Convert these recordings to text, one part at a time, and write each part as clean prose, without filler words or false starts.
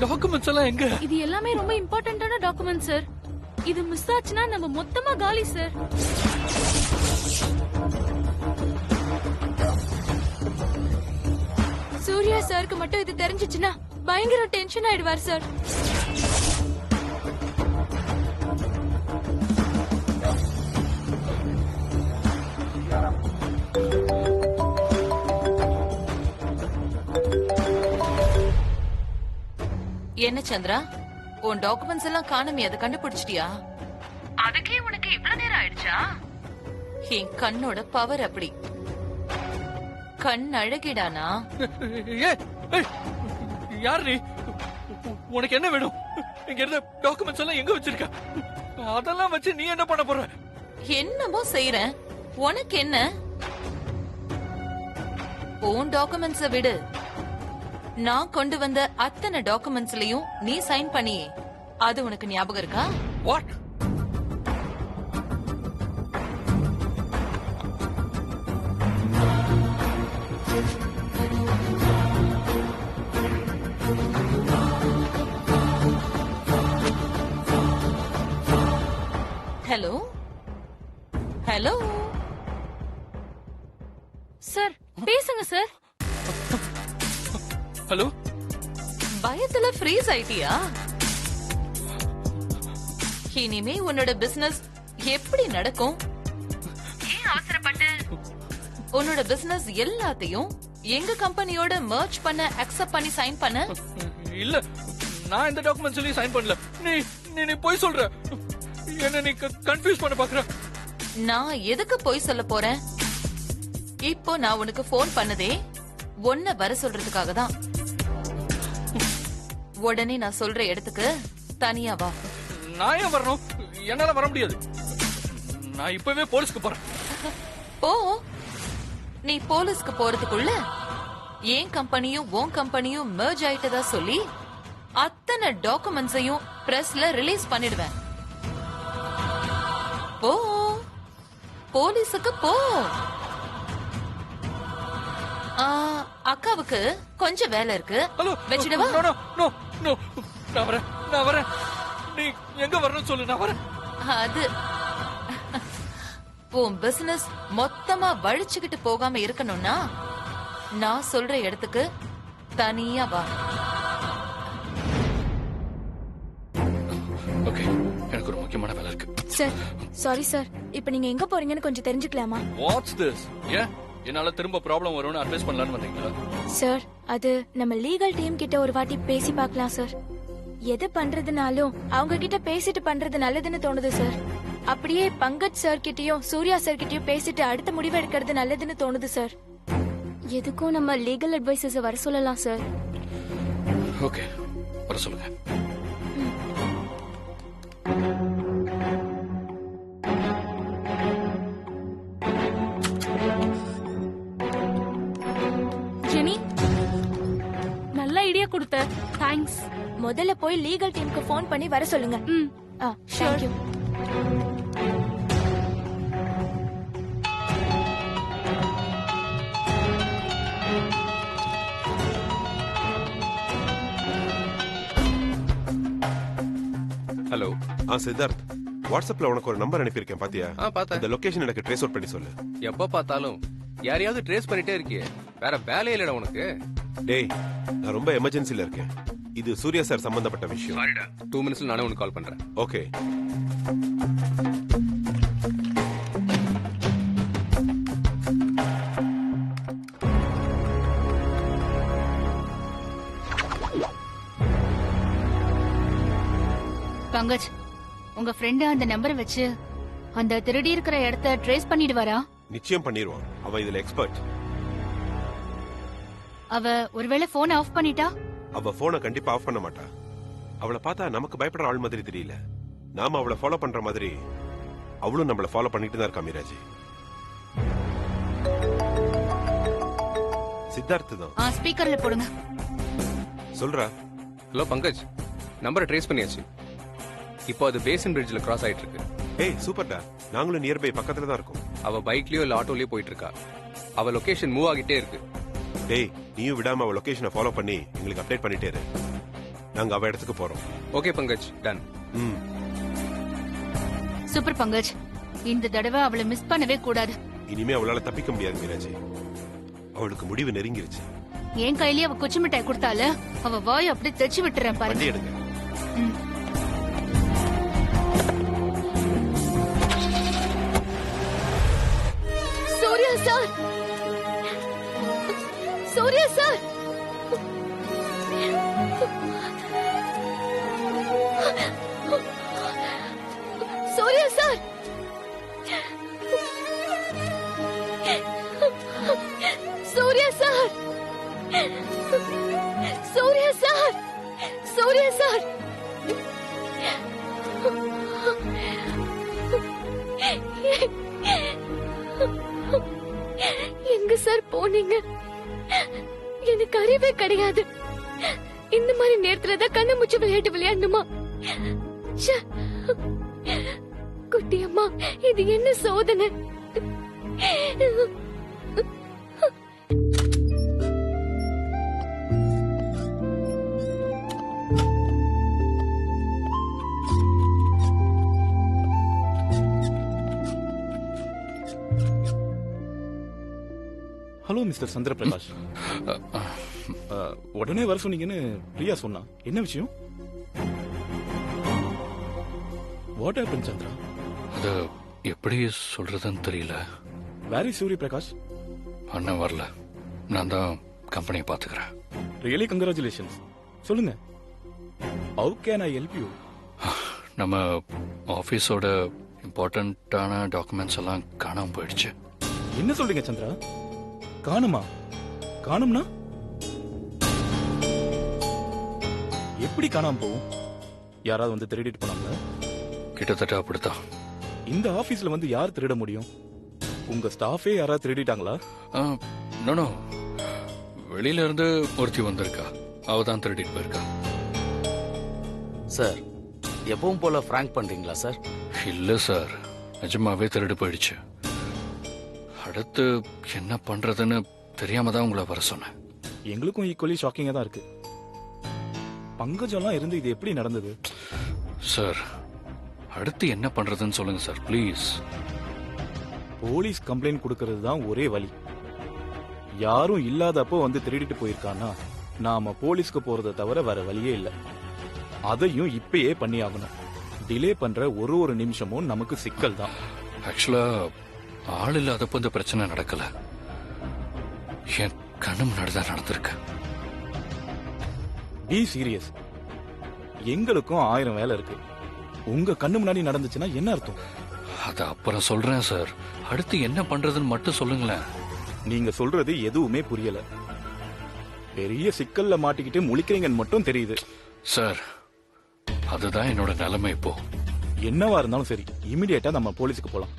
Documents எல்லாம் எங்க? இது எல்லாமே ரொம்ப இம்பார்ட்டன்டான டாக்குமெண்ட் சார். இது மிஸ் ஆச்சுன்னா நம்ம மொத்தமா காலி சார். சூர்யா சாருக்கு மட்டும் இது தெரிஞ்சிச்சுன்னா பயங்கர டென்ஷன் ஆயிடுவார் சார். என்ன சந்திரா, உன் டாக்குமெண்ட்ஸ் எல்லாம் காணுமே, அதை கண்டுபிடிச்சிட்டியா? அதுக்கே உனக்கு இவ்வளவு நேரம் ஆயிடுச்சா? என் கண்ணோட பவர் அப்படி. கண் அழகிடானா? யார் நீ? உனக்கு என்ன வேணும்? இங்க இருந்த டாக்குமெண்ட்ஸ் எல்லாம் எங்க வச்சிருக்க? அதெல்லாம் வச்சு நீ என்ன பண்ண போற? என்னமோ செய்யறேன், உனக்கு என்ன? உன் டாக்குமெண்ட்ஸ விடு. நான் கொண்டு வந்த அத்தனை டாக்குமெண்ட்ஸ்லயும் நீ சைன் பண்ணியே, அது உனக்கு ஞாபகம் இருக்கா? வாட்? ஹலோ ஹலோ சார் பேசுங்க சார். ஹலோ. பயத்துல ஃப்ரீஸ் ஆயிட்டியா? இனிமே உன்னோட பிசினஸ் எப்படி நடக்கும்? ஏன் அவசரப்பட்டு உன்னோட பிசினஸ் எல்லாத்தையும் எங்க கம்பெனியோட மர்ஜ் பண்ண அக்செப்ட் பண்ணி சைன் பண்ண? இல்ல, நான் இந்த டாக்குமெண்ட்ஸ்லயும் சைன் பண்ணல. நீ நீ போய் சொல்ற. என்ன நீ கன்ஃபியூஸ் பண்ண பாக்குற? நான் எதுக்கு போய் சொல்ல போறேன்? இப்போ நான் உனக்கு போன் பண்ணதே உன்னை வர சொல்றதுக்காக தான். உடனே நான் சொல்ற இடத்துக்கு தனியா வா. நான் ஏன் வரணும்? என்னால வர முடியாது. நான் இப்பவே போலீஸ்க்கு போறேன். போ. நீ போலீஸ்க்கு போறதுக்குள்ள என் கம்பெனியும் உன் கம்பெனியும் மெர்ஜ் ஆயிட்டதா சொல்லி அத்தனை டாக்குமெண்ட்ஸையும் பிரஸ்ல ரிலீஸ் பண்ணிடுவேன். போ, போலீஸுக்கு போ. அக்காவுக்கு கொஞ்சம் வேலை இருக்கு, வச்சிடவா? நான் வரேன். நீ எங்க வரணும் சொல்லு, நான் வரேன். அது உன் பிசினஸ் மொத்தமா வழிச்சுக்கிட்டு போகாம இருக்கணும்னா நான் சொல்ற இடத்துக்கு தனியா வா. ஓகே, எனக்கு ஒரு முக்கியமான வேலை இருக்கு. சார் சாரி சார், இப்போ நீங்க எங்க போறீங்கன்னு கொஞ்சம் தெரிஞ்சுக்கலாமா? Watts this? ஏன் என்னால திரும்ப ப்ராப்ளம் வரும்னு அட்வைஸ் பண்ணலாம்னு வந்தீங்களா? சார், அது நம்ம லீகல் டீம் கிட்ட ஒரு வாட்டி பேசி பார்க்கலாம் சார். எது பண்றதுனாலும் அவங்க கிட்ட பேசிட்டு பண்றது நல்லதுன்னு தோணுது சார். அப்படியே பங்கஜ் சார் கிட்டயும் சூர்யா சார் கிட்டயும் பேசிட்டு அடுத்த முடிவு எடுக்கிறது நல்லதுன்னு தோணுது சார். எதுக்கும் நம்ம லீகல் அட்வைசர்ஸ் வர சொல்லலாம் சார். ஓகே, வர சொல்லுங்க. ஜெனி, நல்ல ஐடியா கொடுத்த. தேங்க்ஸ். முதல்ல போய் லீகல் டீமுக்கு ஃபோன் பண்ணி வர சொல்லுங்க. Thank you. ஹலோ. சித்தார்த், வாட்ஸ்அப்ல உனக்கு ஒரு நம்பர் அனுப்பியிருக்கேன், பாத்தியா? பார்த்தேன். இந்த லொகேஷன் எனக்கு ட்ரேஸ் அவுட் பண்ணி சொல்லு. எப்ப பார்த்தாலும் யாரையாவது ட்ரேஸ் பண்ணிட்டே இருக்கியே, வேற வேலையே இல்லடா உனக்கு. டேய், நான் ரொம்ப எமர்ஜென்சில இருக்கேன். இது சூர்யா சார் சம்பந்தப்பட்ட விஷயம். 2 மினிட்ஸ்ல நானே உனக்கு கால் பண்றேன். ஓகே. பங்கஜ், உங்க ஃப்ரெண்ட் அந்த நம்பரை வச்சு அந்த திருடி இருக்கிற இடத்த ட்ரேஸ் பண்ணிடுவாரா? நிச்சயம் பண்ணிடுவான். அவன் இதுல எக்ஸ்பர்ட். அவ ஒருவேளை போன் ஆஃப் பண்ணிட்டா? அவ போனை கண்டிப்பா ஆஃப் பண்ண மாட்டா. அவளை பார்த்தா நமக்கு பயப்படுற ஆள் மாதிரி தெரியல. நாம அவளை ஃபாலோ பண்ற மாதிரி அவளும் நம்மள ஃபாலோ பண்ணிட்டு தான் இருக்கா. மீராஜ், சித்தார்த் தான். ஸ்பீக்கர்ல போடுங்க. சொல்றா. ஹலோ பங்கஜ், நம்பரை ட்ரேஸ் பண்ணியாச்சு. இப்போ அது பேசன் பிரிட்ஜ்ல கிராஸ் ஆயிட்டு இருக்கு. ஏய் சூப்பர்டா, நாங்களும் நியர்பை பக்கத்துல தான் இருக்கோம். அவ பைக்லயோ இல்ல ஆட்டோலயோ போயிட்டு இருக்கா. அவ லொகேஷன் மூவ் ஆகிட்டே இருக்கு. டேய், நீயும் விடாம அவ லொகேஷனை ஃபாலோ பண்ணி எங்களுக்கு அப்டேட் பண்ணிட்டே இரு. நாங்க அவ இடத்துக்கு போறோம். Okay Pankaj, done. ம். சூப்பர் பங்கஜ், இந்த தடவை அவளை மிஸ் பண்ணவே கூடாது. இனிமே அவளால தப்பிக்க முடியாது மீனாட்சி. அவளுக்கு முடிவு நெருங்கிருச்சு. என் கையிலேயே அவ குச்சி மிட்டாய் கொடுத்தால அவ வாய் அப்படி தைச்சு விட்டுறேன் பாருங்க. வண்டி எடுங்க. Surya sir, Surya sir, Surya sir, Surya sir, Surya sir, Surya sir, எங்க சார் போனீங்க? எனக்கு அறிவே கிடையாது. இந்த மாதிரி நேரத்துல தான் கண்ணு முச்சு விளையாட்டு விளையாடணுமா? ச்சே. குட்டி அம்மா, இது என்ன சோதனை? ஹலோ மிஸ்டர் சந்திர பிரகாஷ். உடனே வர சொன்னீங்கன்னு பிரியா சொன்னா. என்ன விஷயம்? What happen Chandra? அது எப்படி சொல்றதுன்னு தெரியல. Where is Surya Prakash? அண்ணன் வரல. நான் தான் கம்பெனியை பாத்துக்கிறேன். Really congratulations. சொல்லுங்க, how can I help you? நம்ம ஆபீஸோட இம்பார்ட்டன்டான டாக்குமெண்ட்ஸ் எல்லாம் காணாம போயிடுச்சு. என்ன சொல்றீங்க சந்திரா? காணுமா? காணும்னா எப்படி காணாம போகும்? யாராவது வந்து திருடிட்டு போனாங்களா? கிட்டத்தட்ட அப்படித்தான். இந்த ஆபீஸ்ல வந்து யார் திருட முடியும்? உங்க ஸ்டாஃபே யாராவது திருடிட்டாங்களா? நோ, வெளியில இருந்து ஒருத்தி வந்திருக்கா. அவ தான் திருடிட்டு போயிருக்கா. சார், எப்பவும் போல பிராங்க் பண்றீங்களா சார்? இல்ல சார், நிஜமாவே திருடு போயிடுச்சு. அடுத்து என்ன பண்றதுன்னு தெரியாம தான் உங்களை வர சொன்னேன். எங்களுக்கும் ஈக்குவலி ஷாக்கிங்கா தான் இருக்கு. பங்கஜெல்லாம் இருந்து இது எப்படி நடந்தது? சார், அடுத்து என்ன பண்றதுன்னு சொல்லுங்க சார், ப்ளீஸ். போலீஸ் கம்ப்ளைண்ட் கொடுக்கறது தான் ஒரே வழி. யாரும் இல்லாதப்போ வந்து திருடிட்டு போயிருக்கானா நாம போலீஸ்க்கு போறதை தவிர வேற வழியே இல்ல. அதையும் இப்பயே பண்ணி ஆகணும். டிலே பண்ற ஒரு நிமிஷமும் நமக்கு சிக்கல் தான். ஆக்சுவலா ஆள் இல்லாதப்போ இந்த பிரச்சனை நடக்கல. என் கண்ணு முன்னாடி தான் நடந்திருக்கு. Be serious. எங்களுக்கும் 1000 வேலை இருக்கு. உங்க கண்ணு முன்னாடி நடந்துச்சுன்னா என்ன அர்த்தம்? அத அப்புறம் சொல்றேன் சார். அடுத்து என்ன பண்றதுன்னு மட்டும் சொல்லுங்களேன். நீங்க சொல்றது எதுவுமே புரியல. பெரிய சிக்கல்ல மாட்டிக்கிட்டு முழிக்கிறீங்கன்னு மட்டும் தெரியுது. சார், அதுதான் என்னோட நிலைமை இப்போ. என்னவா இருந்தாலும் சரி, இமிடியேட்டா நம்ம போலீஸுக்கு போலாம்.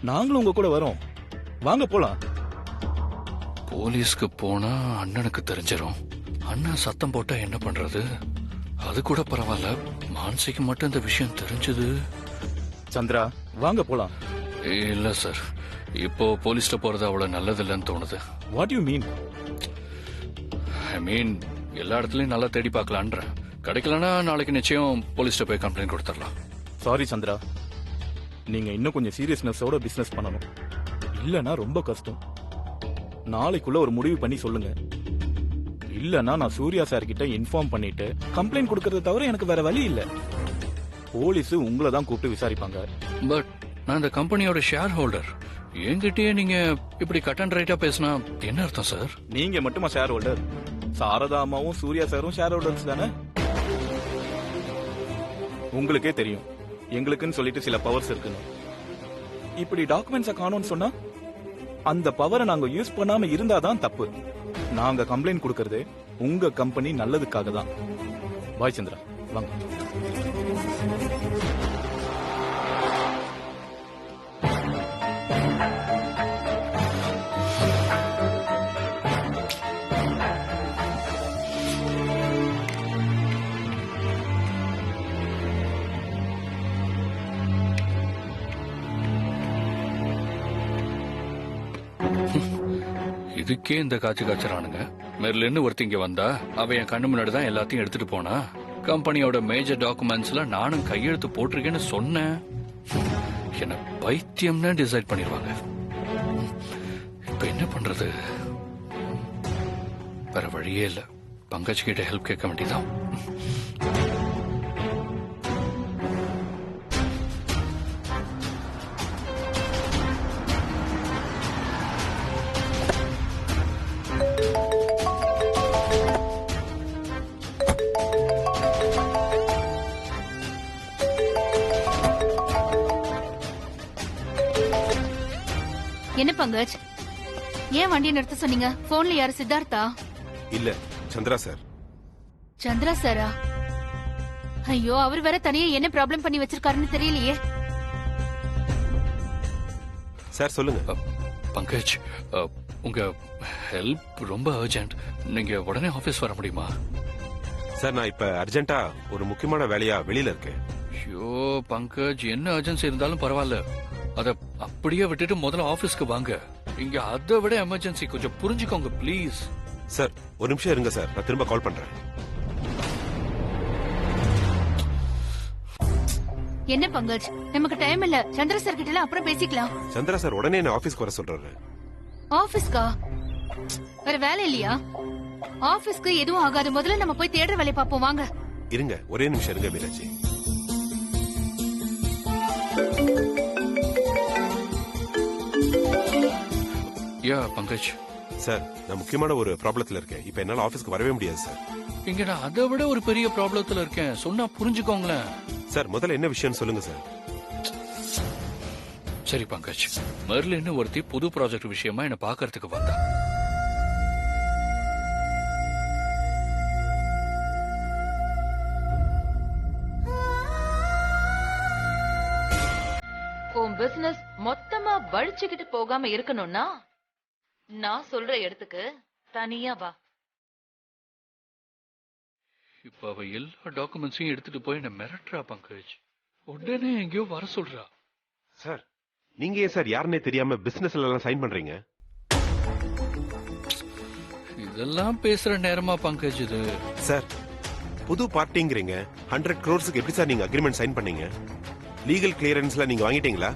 நாங்களும் உங்க கூட வரோம். வாங்க போலாம். போலீஸ்க்கு போனா அண்ணனுக்கு தெரிஞ்சிடும். அண்ணன் சத்தம் போட்டா என்ன பண்றது? அது கூட பரவாயில்ல, மான்சிக்கு மட்டும் இந்த விஷயம் தெரிஞ்சது. சந்திரா, வாங்க போலாம். இல்ல சார், இப்போ போலீஸ்ல போறது அவ்வளவு நல்லது இல்லைன்னு தோணுது. What you mean? ஐ மீன், எல்லா இடத்துலயும் நல்லா தேடி பார்க்கலான்றேன். கிடைக்கலன்னா நாளைக்கு நிச்சயம் போலீஸ்ல போய் கம்ப்ளைண்ட் கொடுத்துடலாம். சாரி சந்திரா, நீங்க இன்னும் கொஞ்சம் சீரியஸ்னஸோட பிசினஸ் பண்ணணும். இல்லனா ரொம்ப கஷ்டம். நாளைக்குள்ள ஒரு முடிவு பண்ணி சொல்லுங்க. இல்லனா நான் சூர்யா சார் கிட்ட இன்ஃபார்ம் பண்ணிட்டு கம்ப்ளைண்ட் கொடுக்கறத தவிர எனக்கு வேற வழி இல்ல. போலீஸ் உங்களை தான் கூப்பிட்டு விசாரிப்பாங்க. பட் நான் இந்த கம்பெனியோட ஷேர் ஹோல்டர். என்கிட்டயே நீங்க இப்படி கட் அண்ட் ரைட்டா பேசினா என்ன அர்த்தம் சார்? நீங்க மட்டுமா ஷேர் ஹோல்டர்? சாரதா அம்மாவும் சூர்யா சாரும் ஷேர் ஹோல்டர்ஸ் தானே? உங்களுக்கே தெரியும் எங்களுக்குன்னு சொல்லிட்டு சில பவர்ஸ் இருக்குன்னு. இப்படி டாக்குமெண்ட்ஸை காணோம்னு சொன்னா அந்த பவரை நாங்க யூஸ் பண்ணாம இருந்தாதான் தப்பு. நாங்க கம்ப்ளைண்ட் கொடுக்கறது உங்க கம்பெனி நல்லதுக்காக தான். பாய் சந்திரா, வாங்க. இதுக்கே இந்த காய்ச்சறானுங்க. மேல இருந்து ஒருத்தி இங்க வந்தா அவ என் கண்ணு முன்னாடி தான் எல்லாத்தையும் எடுத்துட்டு போனா. கம்பெனியோட மேஜர் டாக்குமெண்ட்ஸ்ல நானும் கையெழுத்து போட்டிருக்கேன்னு சொன்னேன். என்ன பைத்தியம்னு டிசைட் பண்ணிடுவாங்க. இப்ப என்ன பண்றது? வேற வழியே இல்ல. பங்கஜ் கிட்ட ஹெல்ப் கேட்க வேண்டியதான். என்ன பங்கஜ், ஏன் வண்டியை நிறுத்த சொன்னீங்க? போன்ல யாரு, சித்தார்த்தா? இல்ல, சந்திரா சார். சந்திரா சாரா? ஐயோ, அவர் வேற தனியா என்ன ப்ராப்ளம் பண்ணி வச்சிருக்காருன்னு தெரியலையே. சார் சொல்லுங்க. பங்கஜ், உங்க ஹெல்ப் ரொம்ப அர்ஜென்ட். நீங்க உடனே ஆபீஸ் வர முடியுமா? சார் நான் இப்ப அர்ஜென்ட்டா ஒரு முக்கியமான வேலையா வெளியில இருக்கேன். ஐயோ பங்கஜ், என்ன அர்ஜென்சி இருந்தாலும் பரவாயில்ல, அத அப்படியே விட்டுட்டு முதல்ல ஆபீஸ்க்கு வாங்க. இங்க அதை விட எமர்ஜென்சி, கொஞ்சம் புரிஞ்சுக்கோங்க ப்ளீஸ். சார் ஒரு நிமிஷம் இருங்க சார், நான் திரும்ப கால் பண்றேன். என்ன பங்கஜ், நமக்கு டைம் இல்ல. சந்திர சார் கிட்ட அப்புறம் பேசிக்கலாம். சந்திரா சார் உடனே என்ன ஆபீஸ்க்கு வர சொல்றாரு. ஆபீஸ்க்கா? வேற வேலை இல்லையா? ஆபீஸ்க்கு எதுவும் ஆகாது. முதல்ல நம்ம போய் தேடுற வேலையை பார்ப்போம், வாங்க. இருங்க, ஒரே நிமிஷம் இருங்க மீனாட்சி. யா பங்கஜ். சார் நான் முக்கியமான ஒரு ப்ராப்ளத்துல இருக்கேன். இப்ப என்னால ஆபீஸ்க்கு வரவே முடியாது சார். இங்க நான் அதை விட ஒரு பெரிய ப்ராப்ளத்துல இருக்கேன், சொன்னா புரிஞ்சுக்கோங்களேன். சார் முதல்ல என்ன விஷயம் சொல்லுங்க சார். சரி பங்கஜ், மெர்லின்னு ஒருத்தி புது ப்ராஜெக்ட் விஷயமா என்ன பாக்குறதுக்கு வந்தா. உன் பிசினஸ் மொத்தமா வழிச்சுக்கிட்டு போகாம இருக்கணும்னா நான் சொல்ற இடத்துக்கு தனியா வா. இப்ப அவ எல்லா டாக்குமெண்ட்ஸையும் எடுத்துட்டு போய் என்ன மிரட்டுறா பங்கஜ். உடனே எங்கேயோ வர சொல்றா. சார் நீங்க ஏன் சார் யாருன்னே தெரியாம பிசினஸ்ல எல்லாம் சைன் பண்றீங்க? இதெல்லாம் பேசுற நேரமா பங்கஜ் இது? சார் புது பார்ட்டிங்கிறீங்க, 100 crores எப்படி சார் நீங்க அக்ரிமெண்ட் சைன் பண்ணீங்க? லீகல் கிளியரன்ஸ்ல நீங்க வாங்கிட்டீங்களா?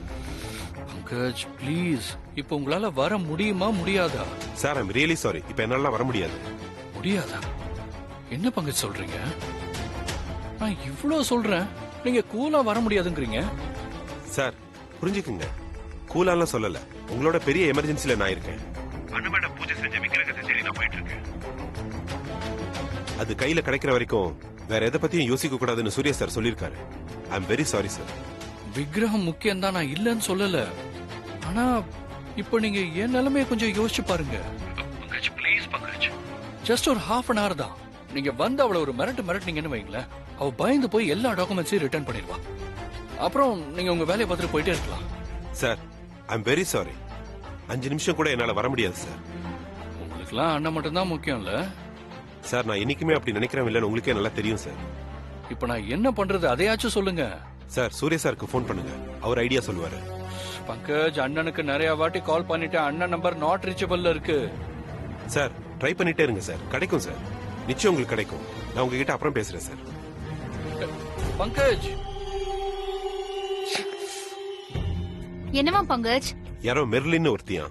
பங்கஜ் ப்ளீஸ், இப்ப உங்களால வர முடியுமா முடியாதா? சார் ஐம் ரியலி சாரி, இப்ப என்னால வர முடியாது. முடியாதா? என்ன பங்கஜ் சொல்றீங்க? நான் இவ்வளவு சொல்றேன், நீங்க கூலா வர முடியாதுங்கிறீங்க. சார் புரிஞ்சுக்குங்க, கூலாலாம் சொல்லல. உங்களோட பெரிய எமர்ஜென்சில நான் இருக்கேன். அனுமட பூஜை செஞ்ச விக்கிரகத்தை தேடி நான் போயிட்டு இருக்கேன். அது கையில கிடைக்கிற வரைக்கும் வேற எதை பத்தியும் யோசிக்க கூடாதுன்னு சூர்யா சார் சொல்லிருக்காரு. I am very sorry sir. விக்கிரகம் முக்கியம் தான், நான் இல்லன்னு சொல்லல. ஆனா இப்ப நீங்க என் நிலைமைய கொஞ்சம் யோசிச்சு பாருங்க. பங்கஜ் ப்ளீஸ் பங்கஜ், ஜஸ்ட் ஒரு half an hour தான். நீங்க வந்து அவளை ஒரு மிரட்டுனீங்கன்னு வைங்களேன், அவ பயந்து போய் எல்லா டாக்குமெண்ட்ஸையும் ரிட்டர்ன் பண்ணிடுவா. அப்புறம் நீங்க உங்க வேலையை பார்த்துட்டு போயிட்டே இருக்கலாம். Sir I am very sorry. 5 நிமிஷம் கூட என்னால வர முடியாது சார். உங்களுக்குலாம் அண்ணன் மட்டும் தான் முக்கியம் இல்ல சார்? நான் என்னைக்குமே அப்படி நினைக்கிறேன் இல்லன்னு உங்களுக்கே நல்லா தெரியும் சார். இப்ப நான் என்ன பண்றது, அதையாச்சும் சொல்லுங்க. சார் சூர்யா சாருக்கு ஃபோன் பண்ணுங்க, அவர் ஐடியா சொல்லுவாரு. பங்கஜ், அண்ணனுக்கு நிறைய வாட்டி கால் பண்ணிட்டேன், அண்ணன் நம்பர் நாட் ரீச்சபிள்ல இருக்கு. சார் ட்ரை பண்ணிட்டே இருங்க சார், கிடைக்கும் சார், நிச்சயம் உங்களுக்கு கிடைக்கும். நான் உங்ககிட்ட அப்புறம் பேசுறேன் சார். பங்கஜ். என்னவா பங்கஜ்? யாரோ மெர்லின்னு ஒருத்தியா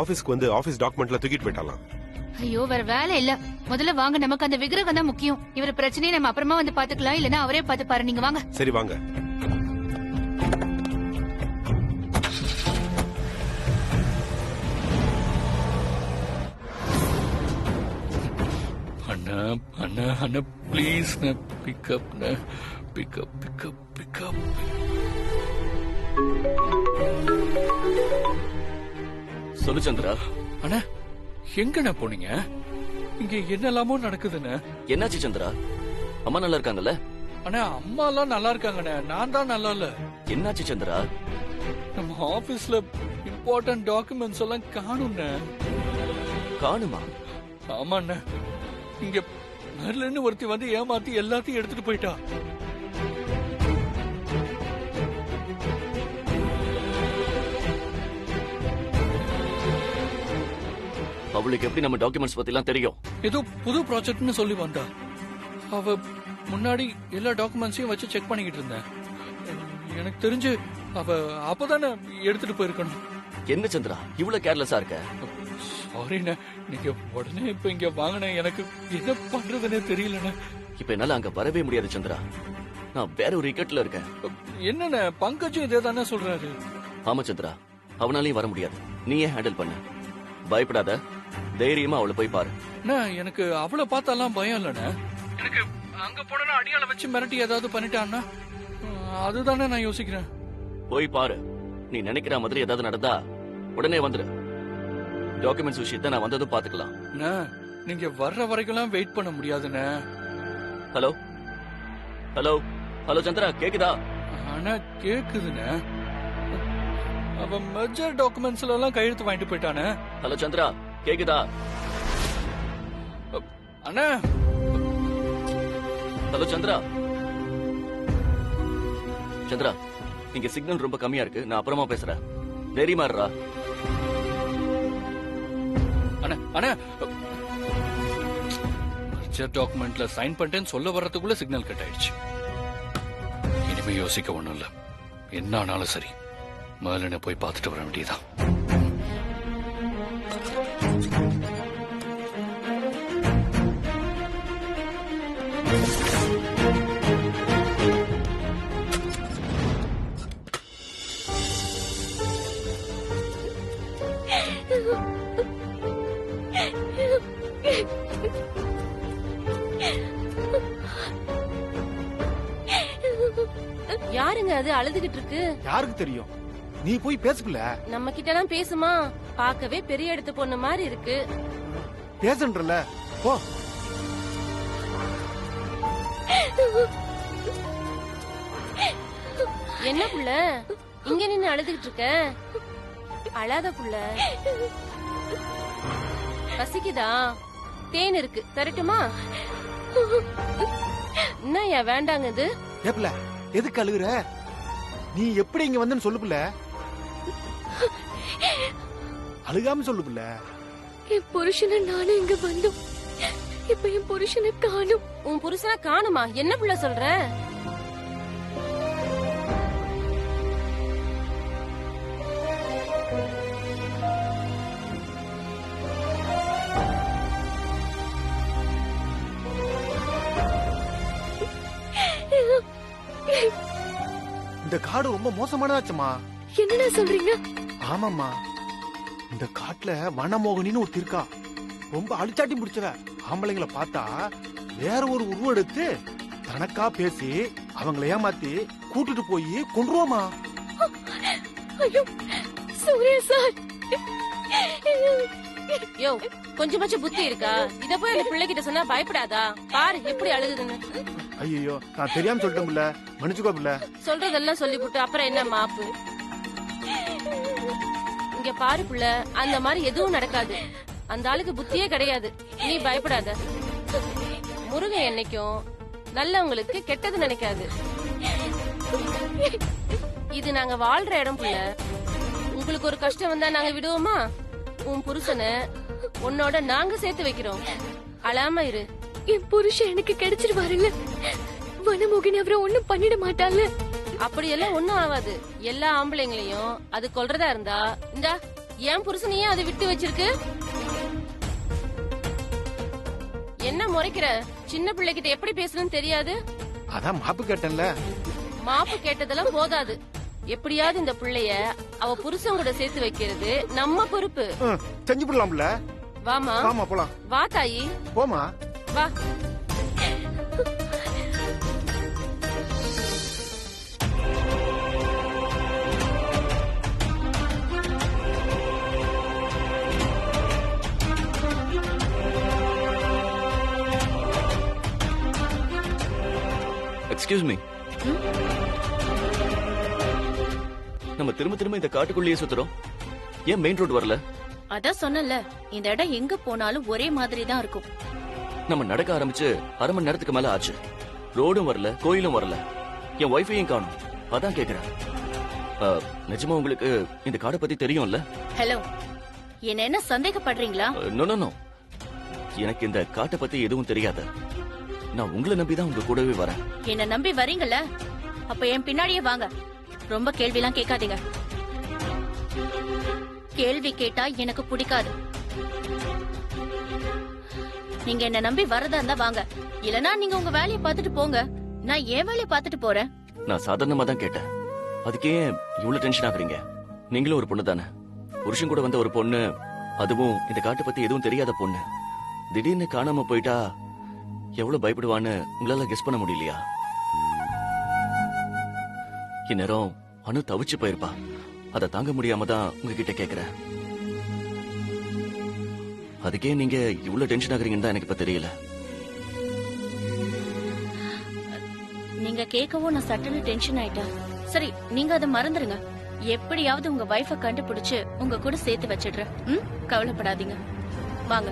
ஆபீஸ்க்கு வந்து ஆபீஸ் டாக்குமெண்ட்ல தூக்கிட்டு போயிட்டாலாம். ஐயோ, வேற வேலை இல்ல. முதல்ல வாங்க, நமக்கு அந்த விக்கிரகம் தான் முக்கியம். இவர் பிரச்சனையை நம்ம அப்புறமா வந்து பாத்துக்கலாம், இல்லனா அவரே பாத்து பாரு. நீங்க வாங்க. சரி வாங்க. அண்ணா அண்ணா அண்ணா please, pick up pick up pick up pick up. சொல்லு சந்திரா. அண்ணா எங்கண்ணா போனீங்க? இங்க என்னெல்லாமோ நடக்குதுண்ணே. என்னாச்சு சந்திரா? அம்மா நல்லா இருக்காங்கல்ல? அண்ணா அம்மா எல்லாம் நல்லா இருக்காங்கண்ணே, நான் தான் நல்லா இல்ல. என்னாச்சு சந்திரா? நம்ம ஆபீஸ்ல இம்பார்ட்டன்ட் டாக்குமெண்ட்ஸ் எல்லாம் காணும்ண்ணே. காணுமா? ஆமாண்ணே, இங்க மெர்லின்னு ஒருத்தி வந்து ஏமாத்தி எல்லாத்தையும் எடுத்துட்டு போயிட்டா. அவளுக்கு எப்படி நம்ம டாக்குமெண்ட்ஸ் பத்தி எல்லாம் தெரியும்? ஏதோ புது ப்ராஜெக்ட்னு சொல்லி வந்தா. அவ முன்னாடி எல்லா டாக்குமெண்ட்ஸையும் வச்சு செக் பண்ணிக்கிட்டு இருந்தேன். எனக்கு தெரிஞ்சு அவ அப்பதானே எடுத்துட்டு போயிருக்கணும். என்ன சந்திரா இவ்வளவு கேர்லெஸ்ஸா இருக்க? சாரிண்ணே, நீங்க உடனே இப்ப இங்க வாங்கின எனக்கு என்ன பண்றதுன்னே தெரியலண்ணே. இப்ப என்னால அங்க வரவே முடியாது சந்திரா. நான் வேற ஒரு இக்கட்ல இருக்கேன். என்னண்ணே, பங்கஜும் இதே தானே சொல்றாரு. ஆமா சந்திரா, அவனாலையும் வர முடியாது. நீயே ஹேண்டில் பண்ண. பயப்படாத, தைரியமா அவளை போய் பாரு. அண்ணா, எனக்கு அவளை பார்த்தாலாம் பயம் இல்லண்ணே. எனக்கு அங்க போனா அடியால வச்சு மிரட்டி ஏதாவது பண்ணிட்டான்னா அதுதானே நான் யோசிக்கிறேன். போய் பாரு. நீ நினைக்கிற மாதிரி ஏதாவது நடந்தா உடனே வந்துரு. டாக்குமெண்ட்ஸ் விஷயத்தை நான் வந்ததும் பாத்துக்கலாம். அண்ணா, நீங்க வர்ற வரைக்கும் வெயிட் பண்ண முடியாதுண்ணே. ஹலோ ஹலோ ஹலோ சந்திரா, கேக்குதா? ஆனா கேக்குதுண்ணே. அவ மெஜர் டாக்குமெண்ட்ஸ்ல எல்லாம் கையெழுத்து வாங்கிட்டு போயிட்டானே. ஹலோ சந்திரா, கேக்குதா? அண்ணா, ஹலோ சந்திரா. சந்திரா, இங்க சிக்னல் ரொம்ப கம்மியா இருக்கு. நான் அப்புறமா பேசுறேன். தைரியமா இருடா. அண்ணா அண்ணா, மெஜர் டாக்குமெண்ட்ல சைன் பண்ணிட்டேன்னு சொல்ல வர்றதுக்குள்ள சிக்னல் கட் ஆயிடுச்சு. இனிமே யோசிக்க ஒண்ணும் இல்ல. என்ன ஆனாலும் சரி, மேலனை போய் பார்த்துட்டு வர வேண்டியதான். யாருங்க அது அழுதுகிட்டு இருக்கு? யாருக்கு தெரியும்? நீ போய் பேசுல. நம்ம கிட்ட எல்லாம் பேசுமா? பார்க்கவே பெரிய இடத்து பொண்ணு மாதிரி இருக்கு. பேசுன்றல போ. என்ன புள்ள இங்க நின்னு அழுதுகிட்டு இருக்க? அழாத புள்ள. பசிக்குதா? தேன் இருக்கு, தரட்டுமா? என்ன வேண்டாங்க இது? ஏப்ல எதுக்கு அழுகுற? நீ எப்படி இங்க வந்தன்னு சொல்லு புள்ள. அழுகாம சொல்லு புள்ள. என் புருஷனை நானும் இங்க வந்தோம். இப்ப என் புருஷனை காணும். உன் புருஷனை காணுமா? என்ன புள்ள சொல்ற? இந்த காடு ரொம்ப மோசமானதாச்சம்மா. என்னடா சொல்றீங்க? ஆமாம்மா, இந்த காட்டுல வனமோகனின்னு ஒரு இருக்கா. ரொம்ப அழிச்சாட்டி முடிச்சவ. ஆம்பளைங்களை பார்த்தா வேற ஒரு உருவம் எடுத்து தனக்கா பேசி அவங்களை ஏமாத்தி கூட்டிட்டு போய் கொன்றுவோமா. ஐயோ சூர்யா சார். யோ, கொஞ்சமாச்சும் புத்தி இருக்கா? இத போய் அந்த பிள்ளைகிட்ட சொன்னா பயப்படாதா? பாரு எப்படி அழுகுதுன்னு. ஐயோ, நான் தெரியாம சொல்லிட்டேன் புள்ள, மன்னிச்சுக்கோ புள்ள. சொல்றதெல்லாம் சொல்லிவிட்டு அப்புறம் என்ன மாப்பு? இங்க பாரு புள்ள, அந்த மாதிரி எதுவும் நடக்காது. அந்த ஆளுக்கு புத்தியே கிடையாது. நீ பயப்படாத. முருகன் என்னைக்கும் நல்லவங்களுக்கு கெட்டது நினைக்காது. இது நாங்க வாழ்ற இடம் புள்ள. உங்களுக்கு ஒரு கஷ்டம் வந்தா நாங்க விடுவோமா? உன் புருஷனை உன்னோட நாங்க சேர்த்து வைக்கிறோம். அழாம இரு. என் புருஷன் எனக்கு கிடைச்சிருவாருல்ல. வனமோகன் அவரை ஒண்ணும் பண்ணிட மாட்டால. அப்படியெல்லாம் ஒண்ணும் ஆகாது. எல்லா ஆம்பளைங்களையும் அது கொல்றதா இருந்தா இந்தா என் புருஷனையே அதை விட்டு வச்சிருக்கு. என்ன முறைக்கிற? சின்ன பிள்ளைகிட்ட எப்படி பேசணும்னு தெரியாது? அதான் மாப்பு கேட்டேன்ல. மாப்பு கேட்டதெல்லாம் போதாது. எப்படியாவது இந்த பிள்ளைய அவ புருஷன் கூட சேர்த்து வைக்கிறது நம்ம பொறுப்பு. செஞ்சு போடலாம்ல. வாமா. வாமா போலாம். வா தாயி. போமா. வா. Excuse me. நம்ம திரும்ப திரும்ப இந்த காட்டுக்குள்ளேயே சுத்துறோம். ஏன் மெயின் ரோடு வரல? அதான் சொன்னல, இந்த இடம் எங்க போனாலும் ஒரே மாதிரி தான் இருக்கும். நம்ம நடக்க ஆரம்பிச்சு 1/2 மணி நேரத்துக்கு மேல ஆச்சு. ரோடும் வரல, கோயிலும் வரல, என் ஒய்ஃபையும் காணும். அதான் கேக்குறேன். நிஜமா உங்களுக்கு இந்த காடை பத்தி தெரியும்ல? ஹலோ, என்ன சந்தேகப்படுறீங்களா? நோ நோ நோ, எனக்கு இந்த காட்டை பத்தி எதுவும் தெரியாது. நான் உங்களை நம்பி தான் உங்க கூடவே வரேன். என்ன நம்பி வரீங்கல்ல, அப்ப என் பின்னாடியே வாங்க. ரொம்ப கேள்விலாம் கேட்காதீங்க. கேள்வி கேட்டா எனக்கு பிடிக்காது. நீங்க என்ன நம்பி வரதா இருந்தா வாங்க, இல்லனா நீங்க உங்க வேலையை பார்த்துட்டு போங்க. நான் என் வேலையை பார்த்துட்டு போறேன். நான் சாதாரணமா தான் கேட்டேன். அதுக்கே இவ்வளவு டென்ஷன் ஆகுறீங்க? நீங்களும் ஒரு பொண்ணு தானே. புருஷன் கூட வந்த ஒரு பொண்ணு, அதுவும் இந்த காட்டை பத்தி எதுவும் தெரியாத பொண்ணு, திடீர்னு காணாம போயிட்டா எவ்வளவு பயப்படுவான்னு உங்களால கெஸ் பண்ண முடியலையா? இந்நேரம் அனு தவிச்சு போயிருப்பா. அதை தாங்க முடியாம தான் உங்ககிட்ட கேக்குறேன். அதுக்கே நீங்க இவ்வளவு டென்ஷன் ஆகுறீங்கன்னு தான் எனக்கு இப்ப தெரியல. நீங்க கேட்கவும் நான் சட்டுன்னு டென்ஷன் ஆயிட்டேன். சரி, நீங்க அதை மறந்துருங்க. எப்படியாவது உங்க வைஃபை கண்டுபிடிச்சு உங்க கூட சேர்த்து வச்சிடுறேன். கவலைப்படாதீங்க, வாங்க.